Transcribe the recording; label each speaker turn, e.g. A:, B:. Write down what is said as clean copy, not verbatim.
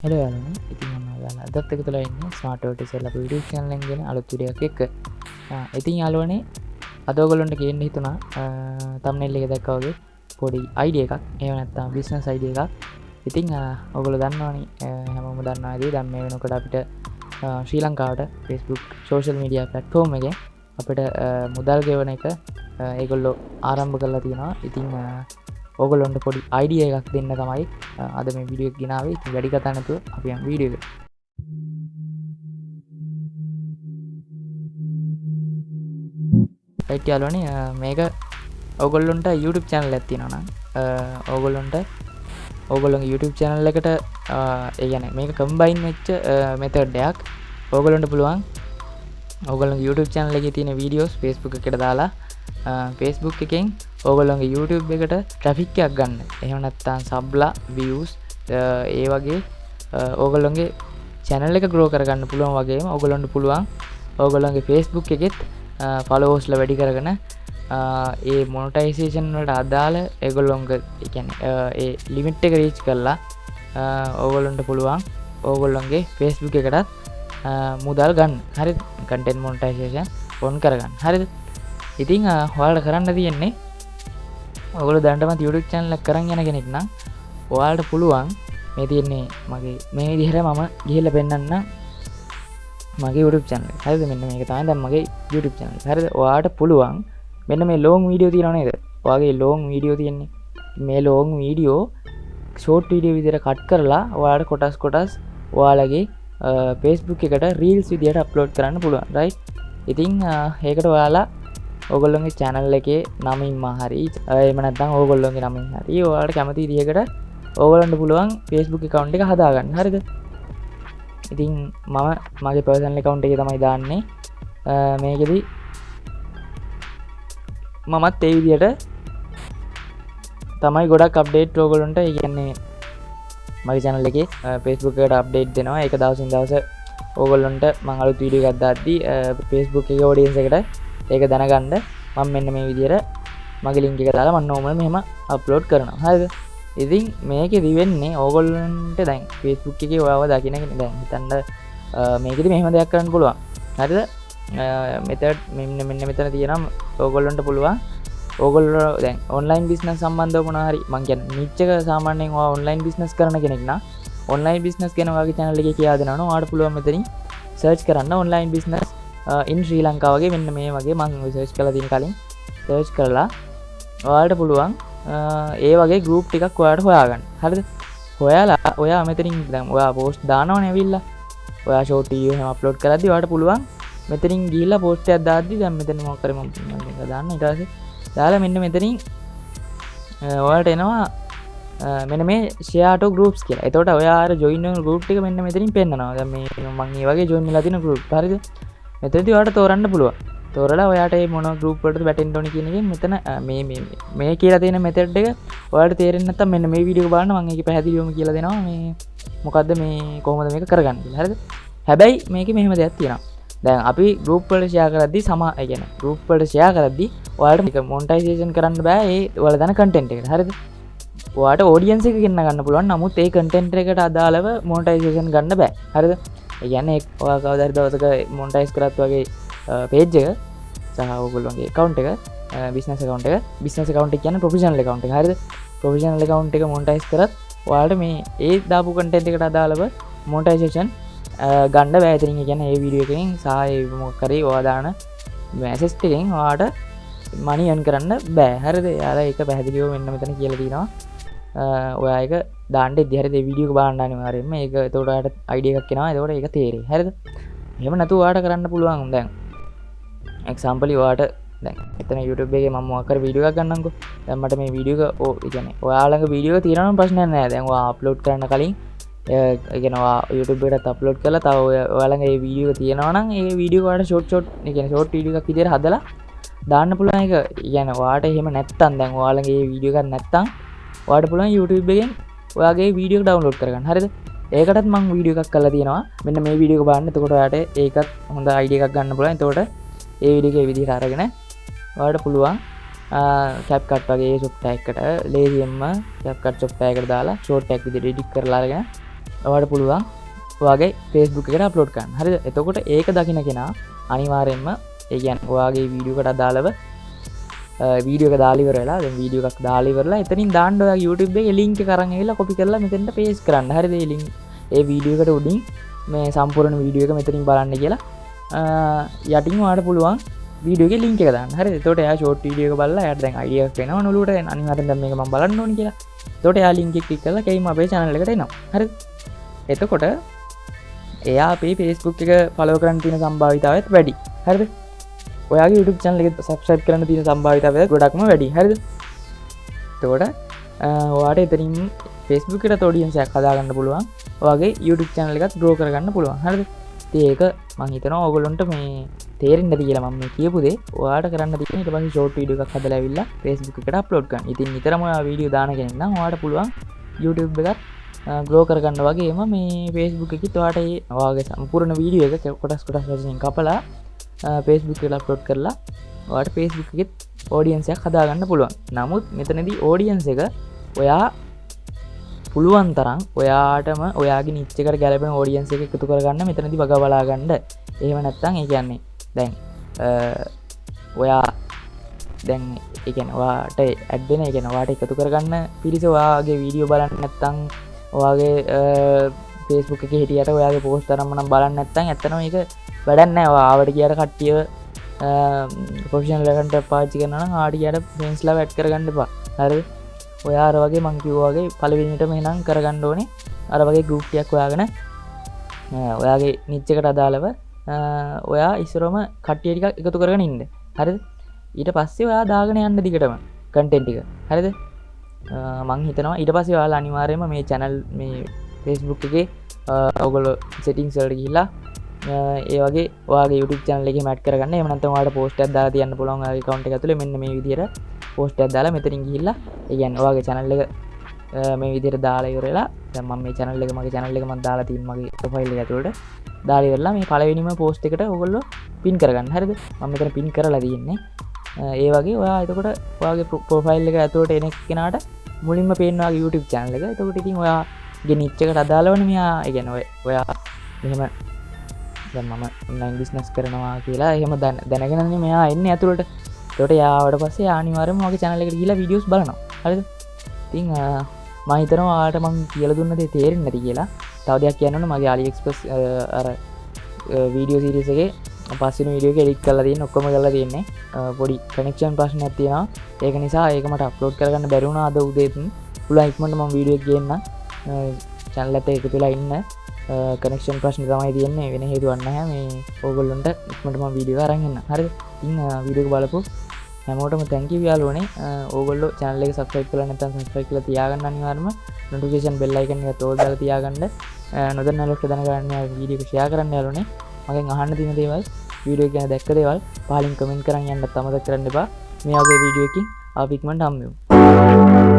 A: Hello යාළුවනේ. ඉතින් මම ඔයාලා අදත් එකතුලා ඉන්නේ ස්මාර්ට් ඔටිසල් අපේ YouTube channel එකෙන් ගෙන අලුත් වීඩියෝ එකක් එක්ක. ඉතින් යාළුවනේ අද ඔයගොල්ලන්ට කියන්න හිතුණා thumbnail එකේ දැක්කා වගේ පොඩි idea එකක්. එහෙම නැත්නම් business idea එකක්. ඉතින් ඔයගොල්ලෝ දන්නවනේ හැමෝම දන්නා දේ දැන් මේ වෙනකොට අපිට ශ්‍රී ලංකාවට Facebook social media platform එකෙන් අපිට මුදල් ගෙවන එක ඒගොල්ලෝ ආරම්භ කරලා තියෙනවා. ඉතින් ඕගොල්ලොන්ට පොඩි අයිඩිය එකක් දෙන්න තමයි අද මේ වීඩියෝ එක ගෙනාවේ. ඉතින් වැඩි කතා නැතුව අපි යමු වීඩියෝ එකට. රයිට් යාළුවනේ, මේක ඕගොල්ලොන්ට YouTube channel එකක් තියෙනවා නම් ඕගොල්ලොන්ට ඕගොල්ලොන්ගේ YouTube channel එකට ඒ කියන්නේ මේක combine වෙච්ච method එකක්. ඕගොල්ලොන්ට පුළුවන් ඕගොල්ලොන්ගේ YouTube channel එකේ තියෙන videos Facebook එකට දාලා Facebook එකෙන් ඕගොල්ලොන්ගේ YouTube එකට traffic එකක් ගන්න. එහෙම නැත්නම් subලා views ඒ වගේ ඕගොල්ලොන්ගේ channel එක grow කරගන්න පුළුවන් වගේම ඕගොල්ලොන්ට පුළුවන් ඕගොල්ලොන්ගේ Facebook එකෙත් followers ලා වැඩි කරගෙන ඒ monetization වලට අදාළ ඒගොල්ලොන්ගේ ඒ කියන්නේ ඒ limit එක reach කරලා ඕගොල්ලොන්ට පුළුවන් ඕගොල්ලොන්ගේ Facebook එකටත් මුදල් ගන්න. හරිද? content monetization on කරගන්න. හරිද? ඉතින් ඔයාලට කරන්න තියෙන්නේ ඔයගොල්ලෝ දැනටමත් YouTube channel එක කරන් යන කෙනෙක් නම් ඔයාලට පුළුවන් මේ තියෙන්නේ මගේ මේ විදිහට මම ගිහිල්ලා පෙන්නන්න මගේ YouTube channel එක. හරිද? මෙන්න මේක තමයි දැන් මගේ YouTube channel එක. හරිද? ඔයාලට පුළුවන් මෙන්න මේ long video තියෙනව නේද? ඔයාගේ long video තියෙන්නේ. මේ long video short video විදිහට cut කරලා ඔයාලට කොටස් ඔයාලගේ Facebook එකට reels විදිහට upload කරන්න පුළුවන්. right? ඉතින් ඒකට ඔයාලා ඕගොල්ලොන්ගේ channel එකේ නමින්ම හරි එහෙම නැත්නම් ඕගොල්ලොන්ගේ නමින් හරි ඔයාලට කැමති විදිහකට ඕගොල්ලන්ට පුළුවන් Facebook account එක හදාගන්න. හරිද? ඉතින් මම මගේ personal account එකේ තමයි දාන්නේ. මේකෙදි මමත් ඒ විදිහට තමයි ගොඩක් update ඕගොල්ලන්ට ඒ කියන්නේ මගේ channel එකේ Facebook එකට update දෙනවා. ඒක දවසින් දවස ඕගොල්ලන්ට මම අලුත් වීඩියෝ එකක් දාද්දි Facebook එකේ audience එකට ඒක දැනගන්න මම මෙන්න මේ විදිහට මගේ link එක දාලා මම normal මෙහෙම upload කරනවා. හරිද? ඉතින් මේකෙදි වෙන්නේ ඕගොල්ලන්ට දැන් Facebook එකේ ඔයාව දකින්න කෙනෙක් දැන් හිතන්න මේකෙදි මෙහෙම දෙයක් කරන්න පුළුවන්. හරිද? method මෙන්න මෙතන තියෙනවා. ඕගොල්ලන්ට පුළුවන් ඕගොල්ලෝ දැන් online business සම්බන්ධව මොනවා හරි මම කියන්නේ niche එක සාමාන්‍යයෙන් ඔයා online business කරන කෙනෙක් නම් online business ගැන ඔයාගේ channel එකේ කියා දෙනවා නම් ඔයාලට පුළුවන් මෙතනින් search කරන්න online business in ශ්‍රී ලංකාව වගේ මෙන්න මේ වගේ මම search කරලා තියෙන කලින් search කරලා ඔයාලට පුළුවන් ඒ වගේ group ටිකක් ඔයාලට හොයාගන්න. හරිද? හොයාලා ඔයා මෙතනින් දැන් ඔයා post දානවනේ ඇවිල්ලා ඔයා short video එහෙම upload කරද්දි ඔයාලට පුළුවන් මෙතනින් ගිහිල්ලා post එකක් දාද්දි දැන් මෙතන මොකක් කරේ මම දාන්න ඊට පස්සේ දාලා මෙන්න මෙතනින් ඔයාලට එනවා මෙන්න මේ share to groups කියලා. එතකොට ඔයා අර join වෙන group ටික මෙන්න මෙතනින් පෙන්නනවා. දැන් මේ මම මේ වගේ join වෙලා තියෙන group. හරිද? මෙතනදී ඔයාලට තෝරන්න පුළුවන්. තෝරලා ඔයාට මේ මොන group වලටද වැටෙන්න ඕනේ කියන එකෙන් මෙතන මේ කියලා තියෙන method එක ඔයාලට තේරෙන්නේ නැත්නම් මෙන්න මේ වීඩියෝ එක බලන්න මම ඒකේ පැහැදිලිවම කියලා දෙනවා මේ මොකද්ද මේ කොහොමද මේක කරගන්නේ කියලා. හරිද? හැබැයි මේකේ මෙහෙම දෙයක් තියෙනවා. දැන් අපි group වලට share කරද්දී ඒ කියන්නේ group වලට share කරද්දී ඔයාලට මේක monetization කරන්න බෑ ඒ ඔයාලා දාන content එකට. හරිද? ඔයාට audience එක ගෙන්න ගන්න පුළුවන්. නමුත් ඒ content එකට අදාළව monetization ගන්න බෑ. හරිද? ඒ කියන්නේ ඔයා කවදා හරි දවසක monetize කරත් වගේ page එක සහ ඔයගොල්ලෝගේ account එක business account එක කියන්නේ professional account එක. හරිද? professional account එක monetize කරත් ඔයාලට මේ ඒ දාපු content එකට අදාළව monetization ගන්න බෑ. ඉතින් ඒ කියන්නේ ඒ වීඩියෝ එකෙන් සහ ඒ මොකක් හරි ඔයා දාන message එකෙන් ඔයාට money earn කරන්න බෑ. හරිද? යාලා ඒක පැහැදිලිව මෙන්න මෙතන කියලා තියෙනවා. ඔයා එක දාන්න ඉද්දි හරිද මේ වීඩියෝ එක බලන්න අනිවාර්යයෙන්ම ඒක එතකොට ඔයාලට අයිඩියා එකක් එනවා. එතකොට ඒක තේරෙයි. හරිද? එහෙම නැතුව ඔයාලට කරන්න පුළුවන්. දැන් එක්සැම්පල් ඔයාලට දැන් එතන YouTube එකේ මම මොකක් කර වීඩියෝ එකක් ගන්නම්කෝ. දැන් මට මේ වීඩියෝ එක ඒ කියන්නේ ඔයාලගේ වීඩියෝ එක තියෙනවා නම් ප්‍රශ්නයක් නැහැ. දැන් ඔයා අප්ලෝඩ් කරන්න කලින් ඒ කියන්නේ ඔයා YouTube එකට අප්ලෝඩ් කරලා තව ඔයාලගේ මේ වීඩියෝ එක තියෙනවා නම් ඒ වීඩියෝ එක ඔයාලට ෂෝට් ඒ කියන්නේ ෂෝට් වීඩියෝ එකක් විදිහට හදලා දාන්න පුළුවන්. ඒක කියන්නේ ඔයාලට එහෙම නැත්තම් දැන් ඔයාලගේ මේ වීඩියෝ එකක් නැත්තම් ඔයාලට පුළුවන් YouTube එකෙන් ඔයාගේ වීඩියෝ එක ඩවුන්ලෝඩ් කරගන්න. හරිද? ඒකටත් මම වීඩියෝ එකක් කරලා තියෙනවා. මෙන්න මේ වීඩියෝ එක බලන්න. එතකොට ඔයාලට ඒකත් හොඳ අයිඩියා එකක් ගන්න පුළුවන්. එතකොට ඒ වීඩියෝ එක ඒ විදිහට අරගෙන ඔයාලට පුළුවන් CapCut වගේ software එකකට ලේසියෙන්ම CapCut software එකට දාලා short tag විදිහට edit කරලා අරගෙන ඔයාලට පුළුවන් ඔයාගේ Facebook එකට අප්ලෝඩ් කරන්න. හරිද? එතකොට ඒක දකින්න කෙනා අනිවාර්යෙන්ම ඒ කියන්නේ ඔයාගේ වීඩියෝ එකට අදාළව වීඩියෝ එක දාලා ඉවරලා දැන් වීඩියෝ එකක් දාලා ඉවරලා එතනින් දාන්න ඔයාගේ YouTube එකේ link එක අරන් ඇවිල්ලා copy කරලා මෙතෙන්ට paste කරන්න. හරිද? ඒ link ඒ වීඩියෝ එකට උඩින් මේ සම්පූර්ණ වීඩියෝ එක මෙතනින් බලන්න කියලා යටින් ඔයාලට පුළුවන් වීඩියෝ එකේ link එක දාන්න. හරිද? එතකොට එයා short video එක බලලා එයාට දැන් idea එකක් එනවා නළුවට අනිවාර්යෙන් දැන් මේක මම බලන්න ඕනේ කියලා. එතකොට එයා link එක click කරලා කැයිම අපේ channel එකට එනවා. හරිද? එතකොට එයා අපේ Facebook එක follow කරන්න තියෙන සම්භාවිතාවයත් වැඩි. හරිද? ඔයාගේ YouTube channel එක subscribe කරන්න තියෙන සම්භාවිතාවය ගොඩක්ම වැඩි. හරිද? එතකොට ඔයාට එතනින් Facebook එකට audience එකක් හදාගන්න පුළුවන්. ඔයාගේ YouTube channel එකත් grow කරගන්න පුළුවන්. හරිද? ඉතින් ඒක මම හිතනවා ඕගොල්ලන්ට මේ තේරෙන්නේ නැති කියලා මම මේ කියපු දේ ඔයාට කරන්න තියෙන්නේ ඊට පස්සේ short video එකක් හදලා ඇවිල්ලා Facebook එකට upload කරන්න. ඉතින් නිතරම ඔයා වීඩියෝ දාන කෙනෙක් නම් ඔයාට පුළුවන් YouTube එකත් ග්‍රෝ කරගන්න වගේම මේ Facebook එකත් ඔයාට ඒ ඔයාගේ සම්පූර්ණ වීඩියෝ එක කොටස් වශයෙන් කපලා Facebook එකට අප්ලෝඩ් කරලා ඔයාට Facebook එකෙත් audience එකක් හදාගන්න පුළුවන්. නමුත් මෙතනදී audience එක ඔයා පුළුවන් තරම් ඔයාටම ඔයාගේ නිච් එකට ගැලපෙන audience එක එකතු කරගන්න මෙතනදී වග බලා ගන්න. එහෙම නැත්නම් ඒ කියන්නේ දැන් ඔයා දැන් ඒ කියන්නේ ඔයාට ඇඩ් වෙන ඒ කියන්නේ ඔයාට එකතු කරගන්න පිරිස ඔයාගේ වීඩියෝ බලන්න නැත්නම් ඔයාගේ Facebook එකේ හිටියට ඔයාගේ post තරම්ම නම් බලන්න නැත්නම් ඇත්තටම මේක වැඩක් නැහැ. ඔයා ආවට ගියට කට්ටිය ප්‍රොෆෙෂනල් එකට පාවිච්චි කරනවා නම් ආවට ගියට friends ලා ඇඩ් කරගන්න එපා. හරිද? ඔයා අර වගේ මං කිව්වා වගේ පළවෙනියටම එහෙනම් කරගන්න ඕනේ අර වගේ group එකක් හොයාගෙන ඔයාගේ niche එකට අදාළව ඔයා ඉස්සරම කට්ටිය ටිකක් එකතු කරගෙන ඉන්න. හරිද? ඊට පස්සේ ඔයා දාගෙන යන්න දිගටම content ටික. හරිද? මං හිතනවා ඊට පස්සේ ඔයාලා අනිවාර්යයෙන්ම මේ channel මේ Facebook එකේ ඔයගොල්ලෝ settings වලට ගිහිල්ලා ඒ වගේ ඔයාගේ YouTube channel එකේ මැට් කරගන්න. එහෙම නැත්නම් ඔයාලට post එකක් දාලා තියන්න පුළුවන් ඔයාගේ account එක ඇතුලේ මෙන්න මේ විදිහට post එකක් දාලා මෙතනින් ගිහිල්ලා ඒ කියන්නේ ඔයාගේ channel එක මේ විදිහට දාලා ඉවරලා දැන් මම මේ channel එක මගේ channel එක මම දාලා තියෙන මගේ profile එක ඇතුළට දාලා ඉවරලා මේ පළවෙනිම post එකට ඔයගොල්ලෝ pin කරගන්න. හරිද? මම මෙතන pin කරලා තියෙන්නේ. ඒ වගේ ඔයා එතකොට ඔයාගේ profile එක ඇතුළට එන කෙනාට මුලින්ම පේන්න ඔයාගේ YouTube channel එක. එතකොට ඉතින් ඔයාගේ niche එකට අදාළවනේ මෙයා ඒ කියන්නේ ඔයා මෙහෙම දැන් මම online business කරනවා කියලා එහෙම දැනගෙනනේ මෙයා එන්නේ ඇතුළට. එතකොට යාවට පස්සේ අනිවාර්යයෙන්ම මගේ channel එකට ගිහිල්ලා videos බලනවා. හරිද? ඉතින් මම හිතනවා ඔයාලට මම කියලා දුන්න දේ තේරෙන්නේ නැති කියලා. තව දෙයක් කියන්න ඕනේ මගේ AliExpress අර වීඩියෝ සීරීස් එකේ පස්වෙනි වීඩියෝ එක එඩිට් කරලා තියෙන ඔක්කොම කරලා තියෙන්නේ. පොඩි කනෙක්ෂන් ප්‍රශ්නයක් තියෙනවා. ඒක නිසා ඒක මට අප්ලෝඩ් කරගන්න බැරි වුණා අද උදේත්. පුළුවන් ඉක්මනට මම වීඩියෝ එක ගේන්න. channel එකට එකතු වෙලා ඉන්න. කනෙක්ෂන් ප්‍රශ්න තමයි තියෙන්නේ වෙන හේතුවක් නැහැ. මේ ඕගොල්ලොන්ට ඉක්මනට මම වීඩියෝ අරන් එන්න. හරිද? ඉතින් වීඩියෝ එක බලපුවා හැමෝටම thank you යාළුවනේ. ඕගොල්ලෝ channel එක subscribe කරලා නැත්නම් subscribe කරලා තියාගන්න අනිවාර්යයෙන්ම notification bell icon එක තෝල් දාලා තියාගන්න. නොදන්න අලුත් දැනගන්න වීඩියෝ එක share කරන්න යාළුවනේ. මගෙන් අහන්න තියෙන දේවල් වීඩියෝ එක ගැන දැක්ක දේවල් පහලින් comment කරන් යන්නත් අමතක කරන්න එපා. මේ වගේ වීඩියෝ එකකින් ආපු ඉක්මනට හම්බෙමු.